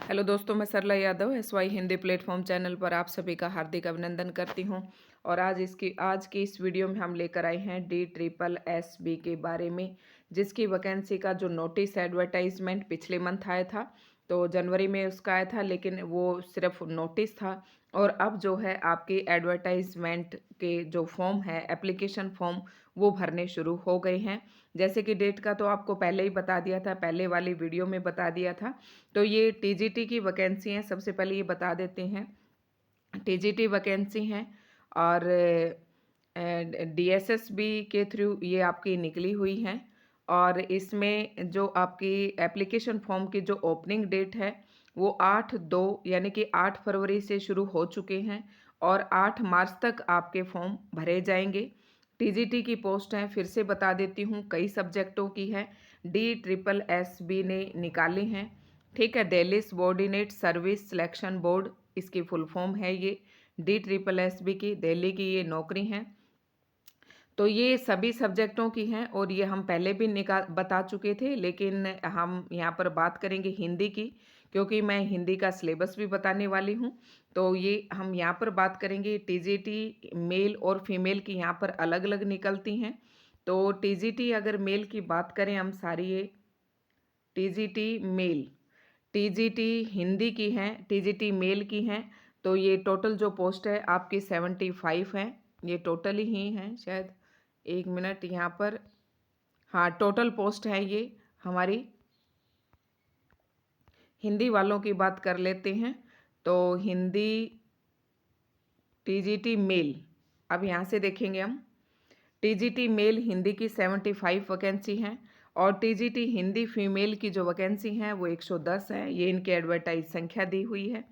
Hello दोस्तों, मैं Sarla Yadav SY Hindi platform channel पर आप सभी का हार्दिक अभिनंदन करती हूं। और आज की इस वीडियो में हम लेकर आए हैं DSSB के बारे में, जिसकी वैकेंसी का जो नोटिस एडवर्टाइजमेंट पिछले मंथ आया था, तो जनवरी में उसका आया था, लेकिन वो सिर्फ नोटिस था। और अब जो है आपकी एडवर्टाइजमेंट के जो फॉर्म है, एप्लीकेशन फॉर्म, वो भरने शुरू हो गए हैं। जैसे कि डेट का तो आपको पहले ही बता दिया था, पहले वाली वीडियो में बता दिया था। तो ये टीजीटी की वैकेंसी हैं, सबसे पहले ये बता देते हैं। टीजीटी वैकेंसी हैं और DSSB के थ्रू ये आपकी निकली हुई हैं। और इसमें जो आपकी एप्लीकेशन फॉर्म की जो ओपनिंग डेट है वो 8/2 यानी कि 8 फरवरी से शुरू हो चुके हैं और 8 मार्च तक आपके फॉर्म भरे जाएंगे। टीजीटी की पोस्ट हैं, फिर से बता देती हूँ, कई सब्जेक्टों की है। DSSB ने निकाली हैं। ठीक है, Delhi subordinate service selection board इसकी फुल फॉर्म है। ये DSSB की दिल्ली की ये नौकरी हैं। तो ये सभी सब्जेक्टों की हैं और ये हम पहले भी बता चुके थे, लेकिन हम यहाँ पर बात करेंगे हिंदी की, क्योंकि मैं हिंदी का सिलेबस भी बताने वाली हूँ। तो ये हम यहाँ पर बात करेंगे। टीजीटी मेल और फीमेल की यहाँ पर अलग अलग निकलती हैं। तो टीजीटी अगर मेल की बात करें हम सारी, ये टीजीटी मेल, टीजीटी हिंदी की हैं, टीजीटी मेल की हैं। तो ये टोटल जो पोस्ट है आपकी 75 हैं। ये टोटल ही हैं शायद, एक मिनट यहाँ पर, हाँ टोटल पोस्ट है ये हमारी। हिंदी वालों की बात कर लेते हैं। तो हिंदी टीजीटी मेल, अब यहाँ से देखेंगे हम। टीजीटी मेल हिंदी की 75 वैकेंसी हैं और टीजीटी हिंदी फीमेल की जो वैकेंसी हैं वो 110 है। ये इनकी एडवर्टाइज संख्या दी हुई है।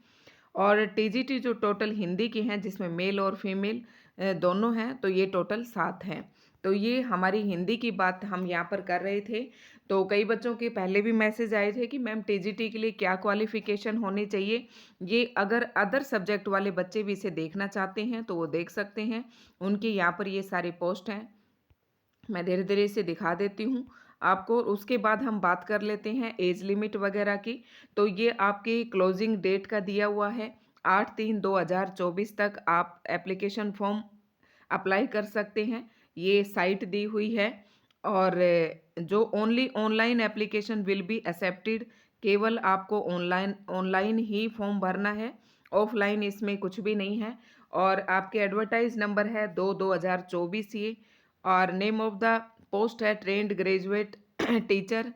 और टीजीटी जो टोटल हिंदी की हैं, जिसमें मेल और फीमेल दोनों हैं, तो ये टोटल 7 हैं। तो ये हमारी हिंदी की बात हम यहाँ पर कर रहे थे। तो कई बच्चों के पहले भी मैसेज आए थे कि मैम टीजीटी के लिए क्या क्वालिफिकेशन होनी चाहिए। ये अगर अदर सब्जेक्ट वाले बच्चे भी इसे देखना चाहते हैं तो वो देख सकते हैं। उनकी यहाँ पर ये सारी पोस्ट हैं, मैं धीरे धीरे इसे दिखा देती हूँ आपको। उसके बाद हम बात कर लेते हैं एज लिमिट वगैरह की। तो ये आपकी क्लोजिंग डेट का दिया हुआ है, 8/3/2024 तक आप एप्लीकेशन फॉर्म अप्लाई कर सकते हैं। ये साइट दी हुई है। और जो only online application will be accepted, केवल आपको ऑनलाइन ऑनलाइन ही फॉर्म भरना है, ऑफलाइन इसमें कुछ भी नहीं है। और आपके एडवर्टाइज नंबर है 2/2024 ये। और नेम ऑफ द पोस्ट है ट्रेंड ग्रेजुएट टीचर।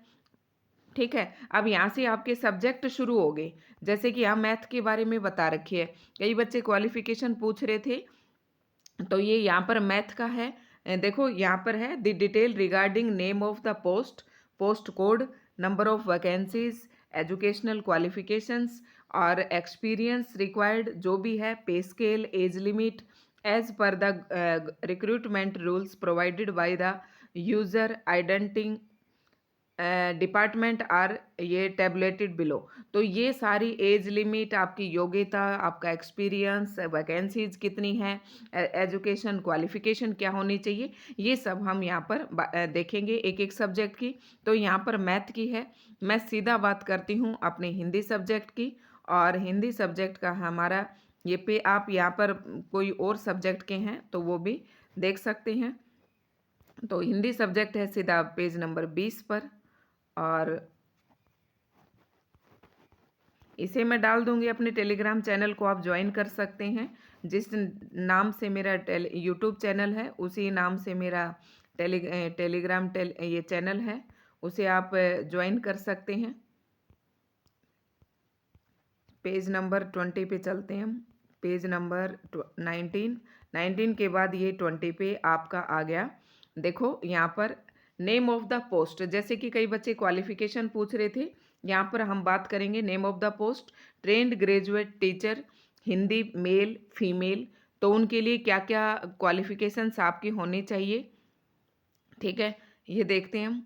ठीक है, अब यहाँ से आपके सब्जेक्ट शुरू हो गए। जैसे कि यहाँ मैथ के बारे में बता रखी है, कई बच्चे क्वालिफिकेशन पूछ रहे थे, तो ये यहाँ पर मैथ का है। देखो यहाँ पर है the detail regarding name of the post, post code, number of vacancies, educational qualifications और एक्सपीरियंस रिक्वायर्ड जो भी है, pay scale, age limit as per the recruitment rules provided by the user identity department are ये tabulated below. तो ये सारी age limit, आपकी योग्यता, आपका एक्सपीरियंस, वैकेंसीज कितनी हैं, एजुकेशन क्वालिफिकेशन क्या होनी चाहिए, ये सब हम यहाँ पर देखेंगे एक एक सब्जेक्ट की। तो यहाँ पर मैथ की है। मैं सीधा बात करती हूँ अपने हिंदी सब्जेक्ट की। और हिंदी सब्जेक्ट का हमारा ये पे, आप यहाँ पर कोई और सब्जेक्ट के हैं तो वो भी देख सकते हैं। तो हिंदी सब्जेक्ट है सीधा पेज नंबर 20 पर। और इसे मैं डाल दूंगी अपने टेलीग्राम चैनल को, आप ज्वाइन कर सकते हैं। जिस नाम से मेरा यूट्यूब चैनल है, उसी नाम से मेरा टेलीग्राम ये चैनल है, उसे आप ज्वाइन कर सकते हैं। पेज नंबर 20 पे चलते हैं हम। पेज नंबर 19 के बाद ये 20 पे आपका आ गया। देखो यहाँ पर नेम ऑफ द पोस्ट, जैसे कि कई बच्चे क्वालिफिकेशन पूछ रहे थे, यहाँ पर हम बात करेंगे name of the post trained graduate teacher Hindi male female. तो उनके लिए क्या क्या क्वालिफिकेशंस आपकी होनी चाहिए, ठीक है, ये देखते हैं हम।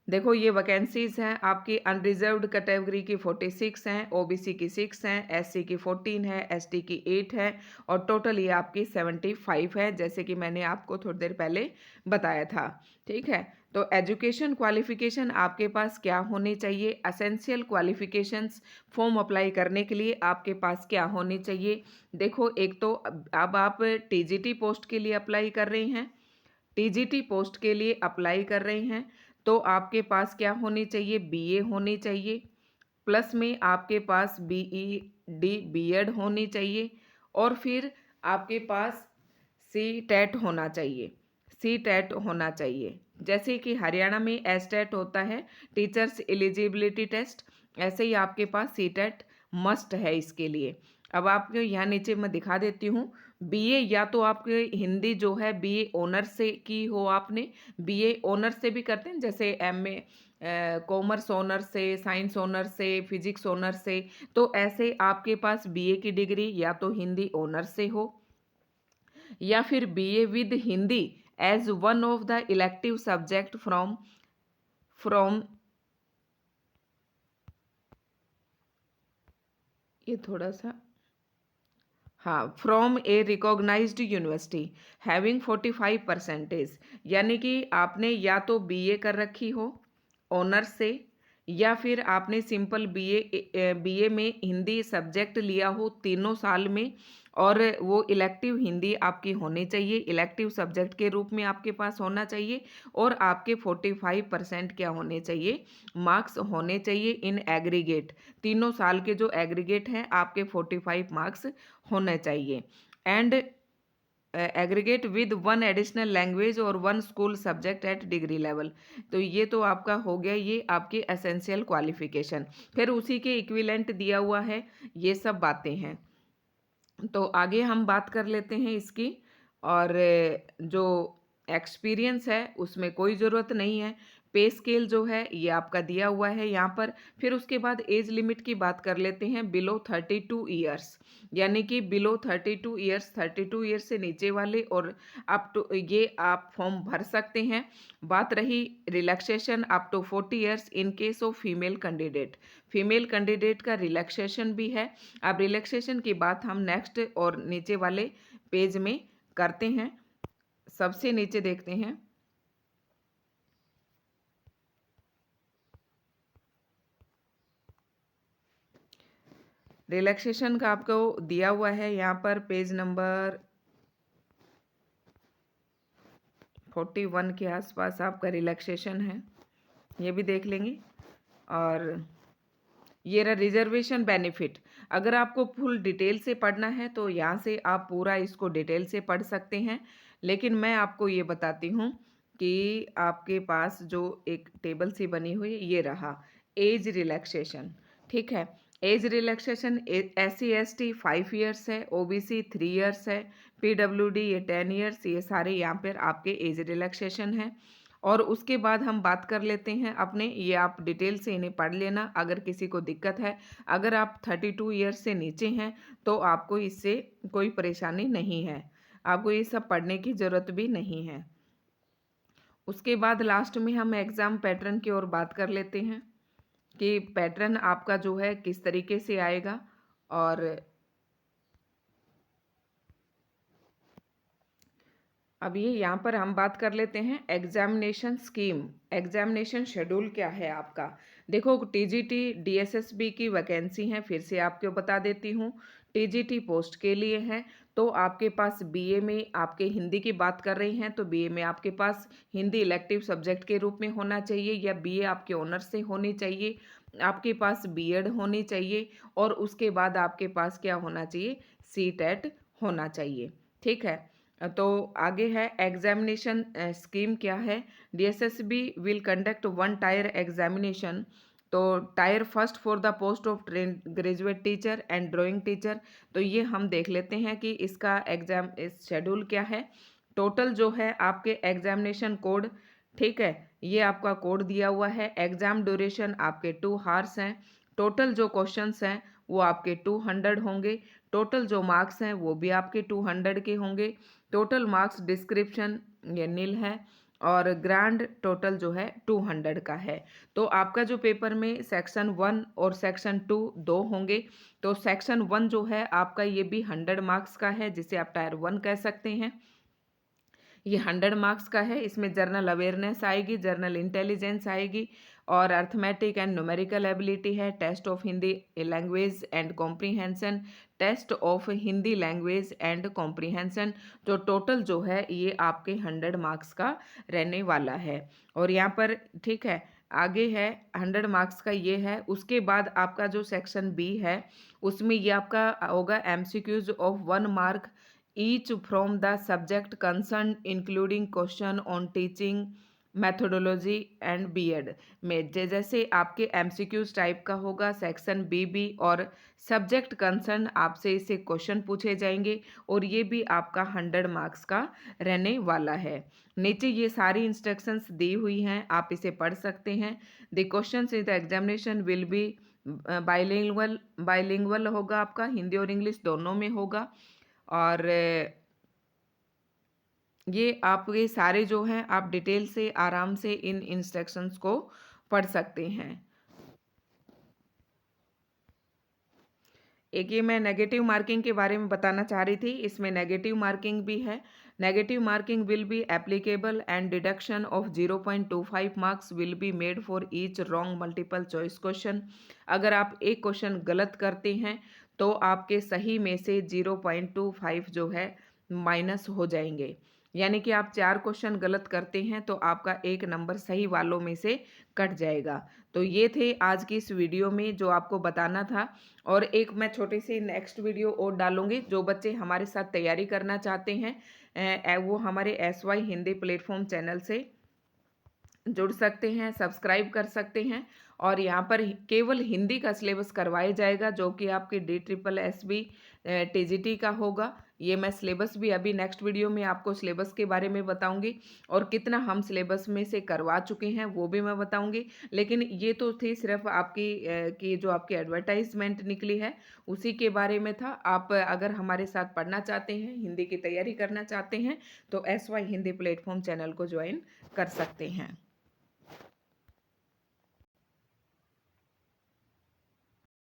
देखो ये वैकेंसीज हैं आपकी। अनरिजर्व्ड कैटेगरी की 46 हैं, ओबीसी की 6 हैं, एससी की 14 है, एसटी की 8 है और टोटल ये आपकी 75 है, जैसे कि मैंने आपको थोड़ी देर पहले बताया था। ठीक है, तो एजुकेशन क्वालिफिकेशन आपके पास क्या होने चाहिए, एसेंशियल क्वालिफिकेशंस फॉर्म अप्लाई करने के लिए आपके पास क्या होने चाहिए। देखो, एक तो अब आप टीजीटी पोस्ट के लिए अप्लाई कर रहे हैं, टीजीटी पोस्ट के लिए अप्लाई कर रहे हैं, तो आपके पास क्या होनी चाहिए, बीए होनी चाहिए, प्लस में आपके पास बीईडी बीएड होनी चाहिए, और फिर आपके पास सी टेट होना चाहिए, सी टेट होना चाहिए। जैसे कि हरियाणा में एस टेट होता है, टीचर्स एलिजिबिलिटी टेस्ट, ऐसे ही आपके पास सी टेट मस्ट है इसके लिए। अब आपको यहाँ नीचे मैं दिखा देती हूँ, बीए या तो आपके हिंदी जो है बीए ऑनर्स से की हो आपने, बीए ऑनर्स से भी करते हैं, जैसे एमए कॉमर्स ऑनर्स से, साइंस ऑनर्स से, फिजिक्स ऑनर्स से, तो ऐसे आपके पास बीए की डिग्री या तो हिंदी ऑनर्स से हो, या फिर BA with Hindi as one of the elective subject from from ये थोड़ा सा, हाँ, from a recognised university having 45%, यानी कि आपने या तो बीए कर रखी हो ऑनर्स से, या फिर आपने सिंपल बीए में हिंदी सब्जेक्ट लिया हो तीनों साल में, और वो इलेक्टिव हिंदी आपकी होनी चाहिए, इलेक्टिव सब्जेक्ट के रूप में आपके पास होना चाहिए, और आपके 45% क्या होने चाहिए, मार्क्स होने चाहिए इन एग्रीगेट, तीनों साल के जो एग्रीगेट हैं आपके 45 मार्क्स होने चाहिए, and aggregate with one additional language और one school subject at degree level. तो ये तो आपका हो गया, ये आपकी एसेंशियल क्वालिफिकेशन। फिर उसी के इक्विवेलेंट दिया हुआ है, ये सब बातें हैं। तो आगे हम बात कर लेते हैं इसकी, और जो एक्सपीरियंस है उसमें कोई ज़रूरत नहीं है, पे स्केल जो है ये आपका दिया हुआ है यहाँ पर। फिर उसके बाद एज लिमिट की बात कर लेते हैं, बिलो 32 ईयर्स, यानी कि बिलो 32 ईयर्स, 32 ईयर्स से नीचे वाले, और अप टू ये आप फॉर्म भर सकते हैं। बात रही relaxation up to 40 years in case of female candidate, female candidate का रिलैक्सेशन भी है। अब रिलैक्सेशन की बात हम नेक्स्ट और नीचे वाले पेज में करते हैं। सबसे नीचे देखते हैं, रिलैक्सेशन का आपको दिया हुआ है यहाँ पर पेज नंबर 41 के आसपास आपका रिलैक्सेशन है, ये भी देख लेंगे। और ये रहा रिजर्वेशन बेनिफिट, अगर आपको फुल डिटेल से पढ़ना है तो यहाँ से आप पूरा इसको डिटेल से पढ़ सकते हैं, लेकिन मैं आपको ये बताती हूँ कि आपके पास जो एक टेबल सी बनी हुई है, ये रहा एज रिलैक्सेशन, ठीक है। Age relaxation SC ST 5 years है, OBC 3 ईयर्स है, PWD ये 10 ईयर्स, ये सारे यहाँ पर आपके एज रिलैक्सेशन है। और उसके बाद हम बात कर लेते हैं अपने, ये आप डिटेल से इन्हें पढ़ लेना अगर किसी को दिक्कत है। अगर आप 32 ईयर्स से नीचे हैं तो आपको इससे कोई परेशानी नहीं है, आपको ये सब पढ़ने की ज़रूरत भी नहीं है। उसके बाद लास्ट में हम एग्ज़ाम पैटर्न की ओर बात कर लेते हैं कि पैटर्न आपका जो है किस तरीके से आएगा। और अब ये यहाँ पर हम बात कर लेते हैं एग्जामिनेशन स्कीम, एग्जामिनेशन शेड्यूल क्या है आपका। देखो, टीजीटी डीएसएसबी की वैकेंसी है, फिर से आपको बता देती हूँ, टीजीटी पोस्ट के लिए है। तो आपके पास बीए में आपके हिंदी की बात कर रहे हैं तो बीए में आपके पास हिंदी इलेक्टिव सब्जेक्ट के रूप में होना चाहिए, या बीए आपके ऑनर्स से होनी चाहिए, आपके पास बीएड होनी चाहिए, और उसके बाद आपके पास क्या होना चाहिए, सी टेट होना चाहिए, ठीक है। तो आगे है एग्जामिनेशन स्कीम क्या है। DSSB will conduct one tier examination, तो tier first for the post of train graduate teacher and drawing teacher. तो ये हम देख लेते हैं कि इसका एग्जाम शेड्यूल क्या है। टोटल जो है आपके एग्जामिनेशन कोड, ठीक है, ये आपका कोड दिया हुआ है। एग्जाम ड्यूरेशन आपके 2 हार्स हैं। टोटल जो क्वेश्चंस हैं वो आपके 200 होंगे। टोटल जो मार्क्स हैं वो भी आपके 200 के होंगे। टोटल मार्क्स डिस्क्रिप्शन ये नील है, और ग्रांड टोटल जो है 200 का है। तो आपका जो पेपर में सेक्शन 1 और सेक्शन 2 दो होंगे। तो सेक्शन 1 जो है आपका ये भी 100 मार्क्स का है, जिसे आप टायर 1 कह सकते हैं। ये 100 मार्क्स का है। इसमें जनरल अवेयरनेस आएगी, जनरल इंटेलिजेंस आएगी और अर्थमेटिक एंड न्यूमेरिकल एबिलिटी है, test of Hindi language and comprehension, test of Hindi language and comprehension. जो टोटल जो है ये आपके 100 मार्क्स का रहने वाला है। और यहाँ पर ठीक है, आगे है 100 मार्क्स का ये है। उसके बाद आपका जो सेक्शन बी है उसमें ये आपका होगा MCQs of 1 mark each from the subject concern including question on teaching methodology and BEd में। जैसे आपके एमसीक्यूज टाइप का होगा सेक्शन बी और सब्जेक्ट कंसर्न आपसे इसे क्वेश्चन पूछे जाएंगे और ये भी आपका 100 मार्क्स का रहने वाला है। नीचे ये सारी इंस्ट्रक्शंस दी हुई हैं, आप इसे पढ़ सकते हैं। The questions in the examination will be bilingual होगा, आपका हिंदी और इंग्लिश दोनों में होगा। और ये आपके सारे जो हैं आप डिटेल से आराम से इन इंस्ट्रक्शंस को पढ़ सकते हैं। एक ये मैं नेगेटिव मार्किंग के बारे में बताना चाह रही थी, इसमें नेगेटिव मार्किंग भी है। Negative marking will be applicable and deduction of 0.25 marks will be made for each wrong multiple choice question. अगर आप एक क्वेश्चन गलत करते हैं तो आपके सही में से 0.25 जो है माइनस हो जाएंगे। यानी कि आप 4 क्वेश्चन गलत करते हैं तो आपका 1 नंबर सही वालों में से कट जाएगा। तो ये थे आज की इस वीडियो में जो आपको बताना था। और एक मैं छोटी सी नेक्स्ट वीडियो और डालूंगी। जो बच्चे हमारे साथ तैयारी करना चाहते हैं वो हमारे SY हिंदी प्लेटफॉर्म चैनल से जुड़ सकते हैं, सब्सक्राइब कर सकते हैं। और यहाँ पर केवल हिंदी का सिलेबस करवाया जाएगा जो कि आपकी DSSB TGT का होगा। ये मैं सिलेबस भी अभी नेक्स्ट वीडियो में आपको सिलेबस के बारे में बताऊंगी और कितना हम सिलेबस में से करवा चुके हैं वो भी मैं बताऊंगी। लेकिन ये तो थी सिर्फ आपकी कि जो आपकी एडवर्टाइजमेंट निकली है उसी के बारे में था। आप अगर हमारे साथ पढ़ना चाहते हैं, हिंदी की तैयारी करना चाहते हैं तो SY हिंदी प्लेटफॉर्म चैनल को ज्वाइन कर सकते हैं।